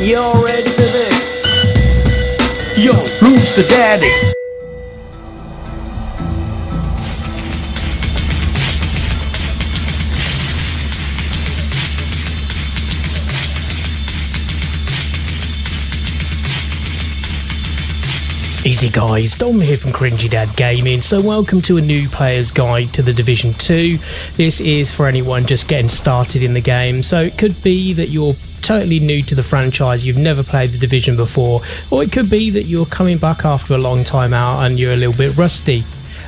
You're ready for this? Yo, who's the daddy? Easy guys, Dom here from Cringy Dad Gaming. So welcome to a new player's guide to the Division 2. This is for anyone just getting started in the game. So it could be that you're totally new to the franchise, you've never played the Division before, or it could be that you're coming back after a long time out and you're a little bit rusty.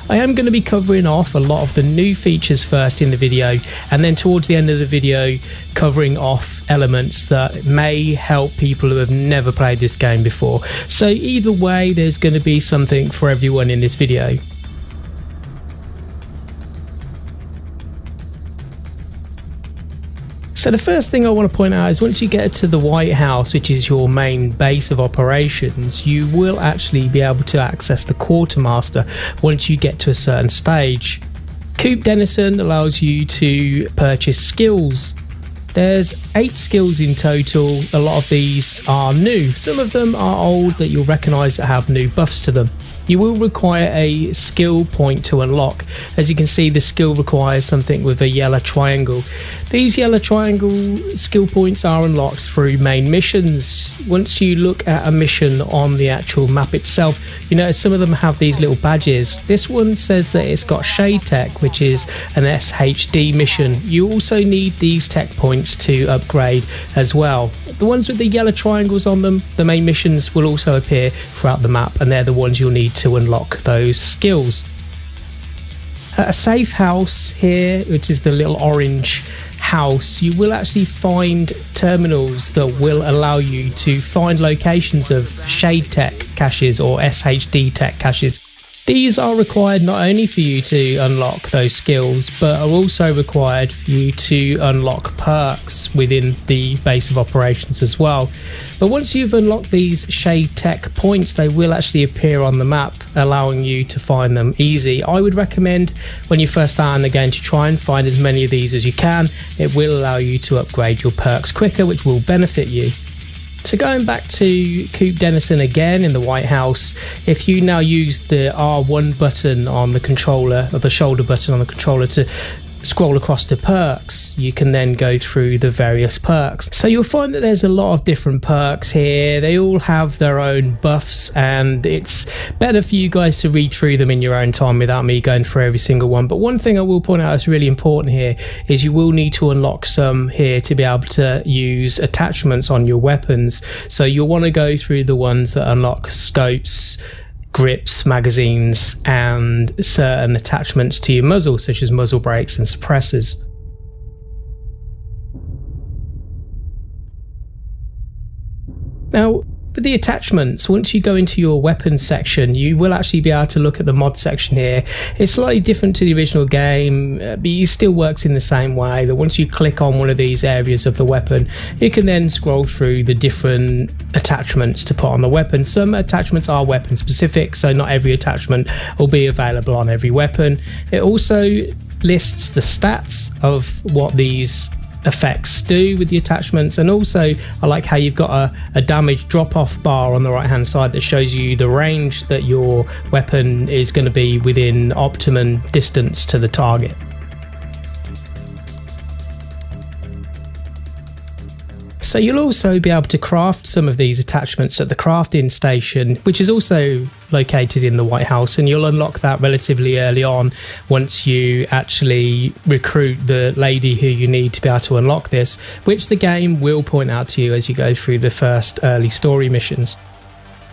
I am going to be covering off a lot of the new features first in the video, and then towards the end of the video covering off elements that may help people who have never played this game before. So either way, there's going to be something for everyone in this video. So the first thing I want to point out is once you get to the White House, which is your main base of operations, you will actually be able to access the Quartermaster once you get to a certain stage. Coop Dennison allows you to purchase skills. There's 8 skills in total. A lot of these are new. Some of them are old that you'll recognise that have new buffs to them. You will require a skill point to unlock. As you can see, the skill requires something with a yellow triangle. These yellow triangle skill points are unlocked through main missions. Once you look at a mission on the actual map itself, you notice some of them have these little badges. This one says that it's got Shade Tech, which is an SHD mission. You also need these tech points to upgrade as well. The ones with the yellow triangles on them, the main missions will also appear throughout the map, and they're the ones you'll need to unlock those skills. At a safe house here, which is the little orange house, you will actually find terminals that will allow you to find locations of Shade Tech caches or SHD Tech caches. These are required not only for you to unlock those skills, but are also required for you to unlock perks within the base of operations as well. But once you've unlocked these Shade Tech points, they will actually appear on the map, allowing you to find them easy. I would recommend when you first start in the game to try and find as many of these as you can. It will allow you to upgrade your perks quicker, which will benefit you. So going back to Coop Dennison again in the White House, if you now use the R1 button on the controller, or the shoulder button on the controller to scroll across to perks, you can then go through the various perks. So you'll find that there's a lot of different perks here. They all have their own buffs, and it's better for you guys to read through them in your own time without me going through every single one. But one thing I will point out that's really important here is you will need to unlock some here to be able to use attachments on your weapons. So you'll want to go through the ones that unlock scopes, grips, magazines, and certain attachments to your muzzle, such as muzzle brakes and suppressors. Now, for the attachments, once you go into your weapons section, you will actually be able to look at the mod section here. It's slightly different to the original game, but it still works in the same way that once you click on one of these areas of the weapon, you can then scroll through the different attachments to put on the weapon. Some attachments are weapon specific, so not every attachment will be available on every weapon. It also lists the stats of what these effects do with the attachments, and also I like how you've got a damage drop-off bar on the right hand side that shows you the range that your weapon is going to be within optimum distance to the target. So you'll also be able to craft some of these attachments at the crafting station, which is also located in the White House, and you'll unlock that relatively early on once you actually recruit the lady who you need to be able to unlock this, which the game will point out to you as you go through the first early story missions.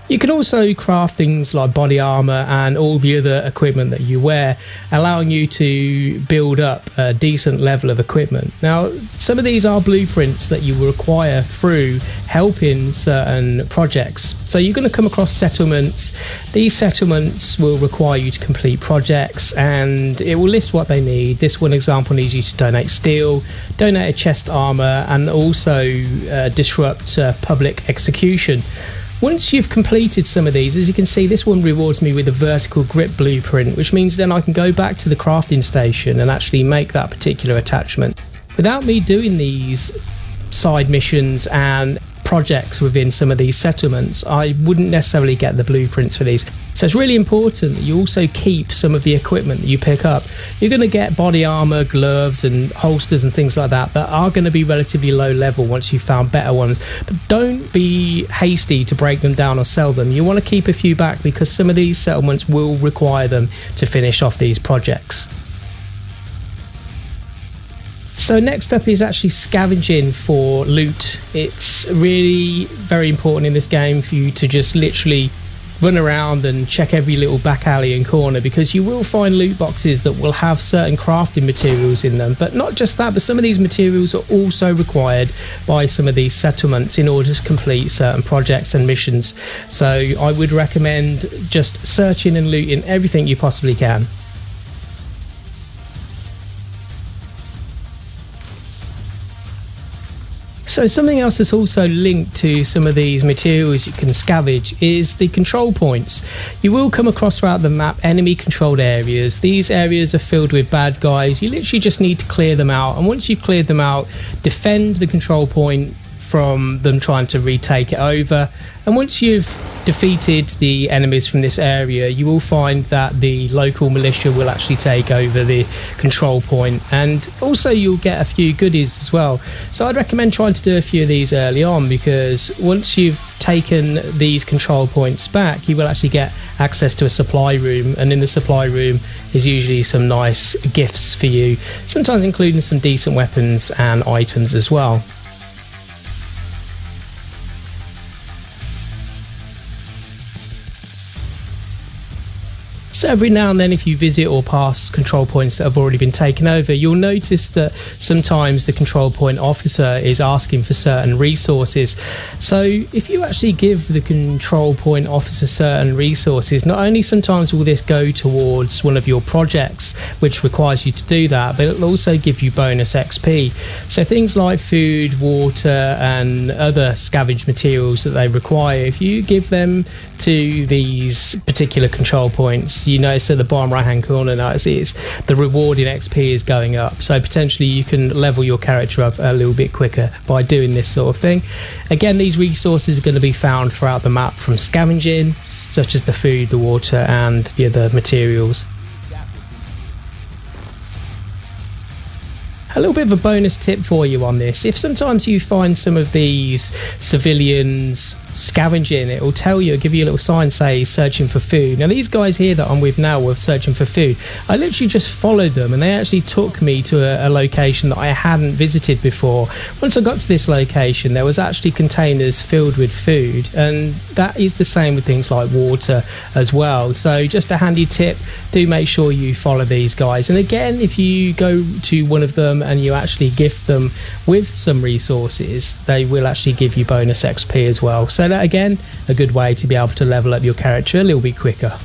You can also craft things like body armor and all the other equipment that you wear, allowing you to build up a decent level of equipment. Now, some of these are blueprints that you will require through helping certain projects. So you're going to come across settlements. These settlements will require you to complete projects, and it will list what they need. This one example needs you to donate steel, donate a chest armor, and also disrupt public execution. Once you've completed some of these, as you can see, this one rewards me with a vertical grip blueprint, which means then I can go back to the crafting station and actually make that particular attachment. Without me doing these side missions and projects within some of these settlements, I wouldn't necessarily get the blueprints for these. So it's really important that you also keep some of the equipment that you pick up. You're going to get body armor, gloves and holsters and things like that are going to be relatively low level once you've found better ones. But don't be hasty to break them down or sell them. You want to keep a few back because some of these settlements will require them to finish off these projects. So next up is actually scavenging for loot. It's really very important in this game for you to just literally run around and check every little back alley and corner, because you will find loot boxes that will have certain crafting materials in them. But not just that, but some of these materials are also required by some of these settlements in order to complete certain projects and missions. So I would recommend just searching and looting everything you possibly can. So something else that's also linked to some of these materials you can scavenge is the control points. You will come across throughout the map enemy controlled areas. These areas are filled with bad guys. You literally just need to clear them out, and once you've cleared them out, defend the control point from them trying to retake it over. And once you've defeated the enemies from this area, you will find that the local militia will actually take over the control point, and also you'll get a few goodies as well. So I'd recommend trying to do a few of these early on, because once you've taken these control points back, you will actually get access to a supply room, and in the supply room is usually some nice gifts for you, sometimes including some decent weapons and items as well. So every now and then, if you visit or pass control points that have already been taken over, you'll notice that sometimes the control point officer is asking for certain resources. So if you actually give the control point officer certain resources, not only sometimes will this go towards one of your projects, which requires you to do that, but it'll also give you bonus XP. So things like food, water and other scavenged materials that they require, if you give them to these particular control points, you notice at the bottom right hand corner now the reward in XP is going up, so potentially you can level your character up a little bit quicker by doing this sort of thing. Again, these resources are going to be found throughout the map from scavenging, such as the food, the water and the other materials. A little bit of a bonus tip for you on this: if sometimes you find some of these civilians scavenging, it will tell you, give you a little sign, say searching for food. Now these guys here that I'm with now were searching for food. I literally just followed them and they actually took me to a location that I hadn't visited before. Once I got to this location, there was actually containers filled with food, and that is the same with things like water as well. So just a handy tip, do make sure you follow these guys. And again, if you go to one of them and you actually gift them with some resources, they will actually give you bonus XP as well. So that again, a good way to be able to level up your character a little bit quicker.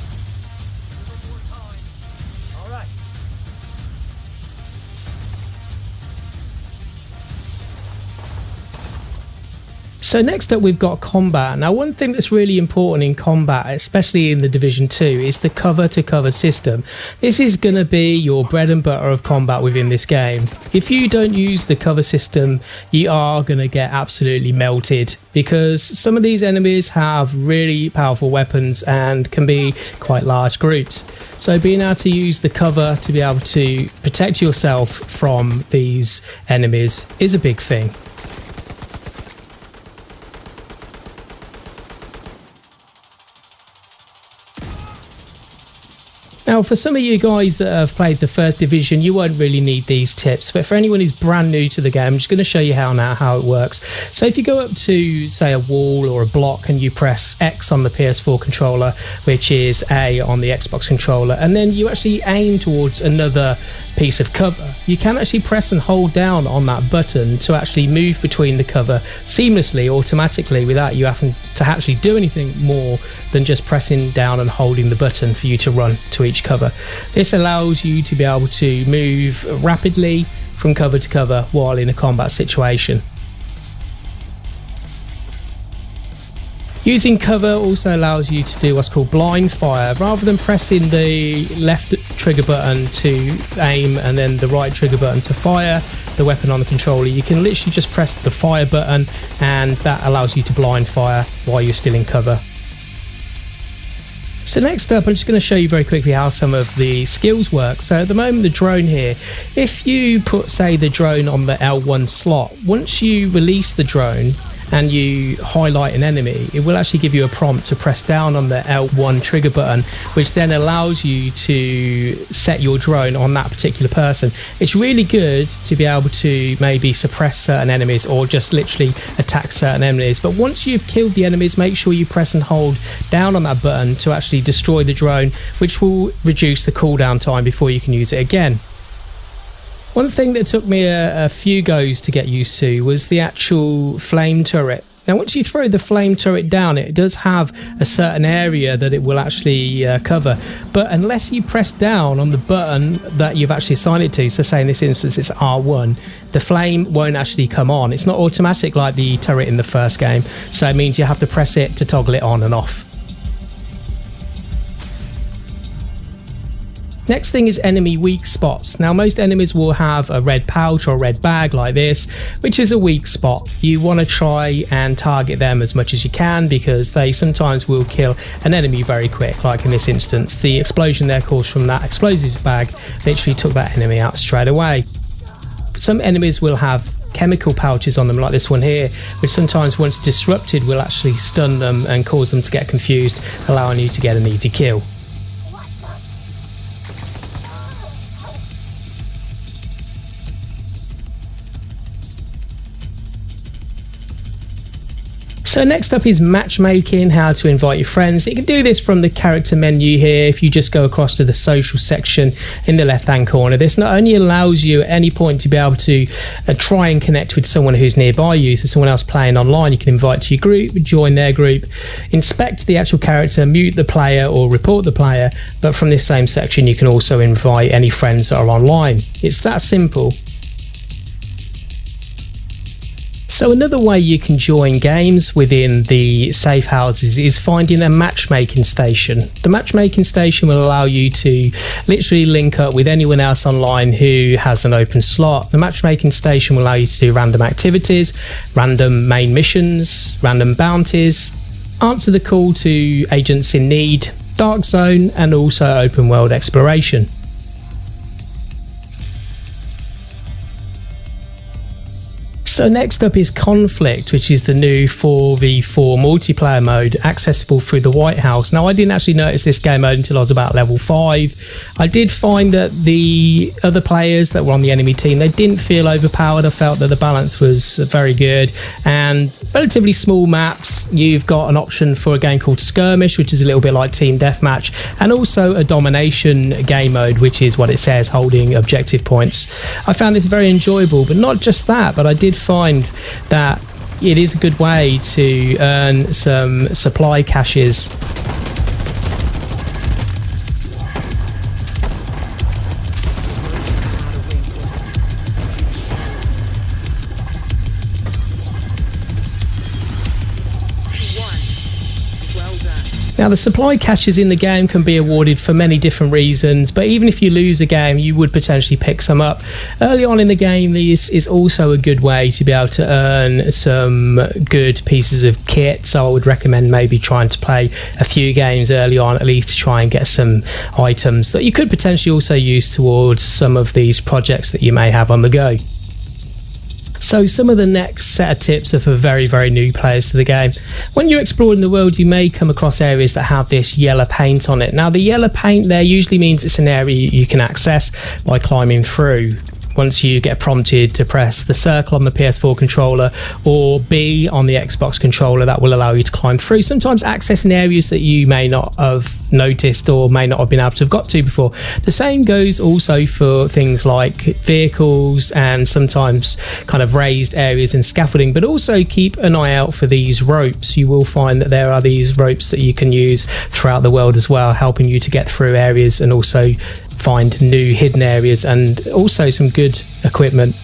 So next up we've got combat. Now one thing that's really important in combat, especially in the Division 2, is the cover to cover system. This is going to be your bread and butter of combat within this game. If you don't use the cover system, you are going to get absolutely melted, because some of these enemies have really powerful weapons and can be quite large groups. So being able to use the cover to be able to protect yourself from these enemies is a big thing. Now, for some of you guys that have played the first division, you won't really need these tips, but for anyone who's brand new to the game, I'm just going to show you how it works. So if you go up to, say, a wall or a block and you press X on the PS4 controller, which is A on the Xbox controller, and then you actually aim towards another piece of cover, you can actually press and hold down on that button to actually move between the cover seamlessly, automatically, without you having to actually do anything more than just pressing down and holding the button for you to run to each cover. This allows you to be able to move rapidly from cover to cover while in a combat situation. Using cover also allows you to do what's called blind fire. Rather than pressing the left trigger button to aim and then the right trigger button to fire the weapon on the controller, you can literally just press the fire button, and that allows you to blind fire while you're still in cover. So next up, I'm just going to show you very quickly how some of the skills work. So at the moment, the drone here, if you put, say, the drone on the L1 slot, once you release the drone and you highlight an enemy, it will actually give you a prompt to press down on the L1 trigger button, which then allows you to set your drone on that particular person. It's really good to be able to maybe suppress certain enemies or just literally attack certain enemies. But once you've killed the enemies, make sure you press and hold down on that button to actually destroy the drone, which will reduce the cooldown time before you can use it again. One thing that took me a few goes to get used to was the actual flame turret. Now, once you throw the flame turret down, it does have a certain area that it will actually cover. But unless you press down on the button that you've actually assigned it to, so say in this instance it's R1, the flame won't actually come on. It's not automatic like the turret in the first game. So it means you have to press it to toggle it on and off. Next thing is enemy weak spots. Now, most enemies will have a red pouch or a red bag like this, which is a weak spot. You want to try and target them as much as you can because they sometimes will kill an enemy very quick. Like in this instance, the explosion there caused from that explosives bag literally took that enemy out straight away. Some enemies will have chemical pouches on them like this one here, which sometimes once disrupted will actually stun them and cause them to get confused, allowing you to get an easy kill. So next up is matchmaking, how to invite your friends. You can do this from the character menu here. If you just go across to the social section in the left hand corner, this not only allows you at any point to be able to try and connect with someone who's nearby you, so someone else playing online you can invite to your group, join their group, inspect the actual character, mute the player or report the player, but from this same section you can also invite any friends that are online. It's that simple. So another way you can join games within the safe houses is finding a matchmaking station. The matchmaking station will allow you to literally link up with anyone else online who has an open slot. The matchmaking station will allow you to do random activities, random main missions, random bounties, answer the call to agents in need, dark zone, and also open world exploration. So next up is Conflict, which is the new 4v4 multiplayer mode accessible through the White House. Now, I didn't actually notice this game mode until I was about level 5. I did find that the other players that were on the enemy team, they didn't feel overpowered. I felt that the balance was very good and relatively small maps. You've got an option for a game called Skirmish, which is a little bit like Team Deathmatch, and also a domination game mode, which is what it says, holding objective points. I found this very enjoyable, but not just that, but I did find that it is a good way to earn some supply caches. Now, the supply caches in the game can be awarded for many different reasons, but even if you lose a game, you would potentially pick some up. Early on in the game, this is also a good way to be able to earn some good pieces of kit, so I would recommend maybe trying to play a few games early on, at least to try and get some items that you could potentially also use towards some of these projects that you may have on the go. So some of the next set of tips are for very, very new players to the game. When you're exploring the world, you may come across areas that have this yellow paint on it. Now, the yellow paint there usually means it's an area you can access by climbing through. Once you get prompted to press the circle on the PS4 controller or B on the Xbox controller, that will allow you to climb through, sometimes accessing areas that you may not have noticed or may not have been able to have got to before. The same goes also for things like vehicles and sometimes kind of raised areas and scaffolding, but also keep an eye out for these ropes. You will find that there are these ropes that you can use throughout the world as well, helping you to get through areas and also find new hidden areas and also some good equipment.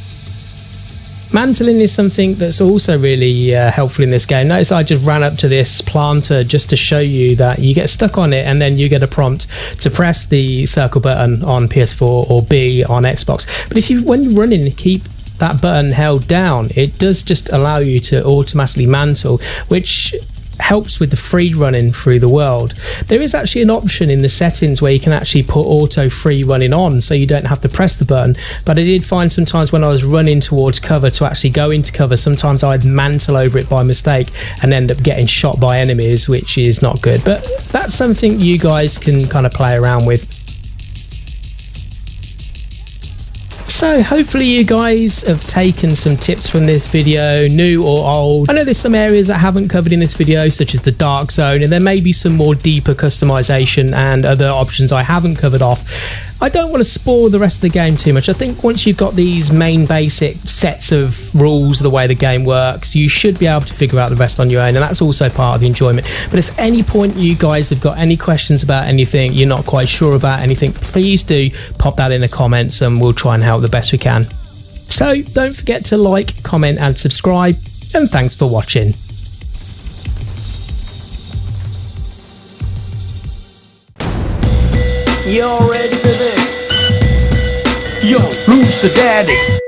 Mantling is something that's also really helpful in this game. Notice I just ran up to this planter just to show you that you get stuck on it and then you get a prompt to press the circle button on PS4 or B on Xbox. But when you're running, keep that button held down. It does just allow you to automatically mantle, which helps with the free running through the world. There is actually an option in the settings where you can actually put auto free running on, so you don't have to press the button. But I did find sometimes when I was running towards cover to actually go into cover, sometimes I'd mantle over it by mistake and end up getting shot by enemies, which is not good. But that's something you guys can kind of play around with. So hopefully you guys have taken some tips from this video, new or old. I know there's some areas I haven't covered in this video, such as the dark zone, and there may be some more deeper customization and other options I haven't covered off. I don't want to spoil the rest of the game too much. I think once you've got these main basic sets of rules, the way the game works, you should be able to figure out the rest on your own, and that's also part of the enjoyment. But if any point you guys have got any questions about anything, you're not quite sure about anything, please do pop that in the comments and we'll try and help the best we can. So don't forget to like, comment and subscribe, and thanks for watching. You're ready for this? Yo, who's the daddy?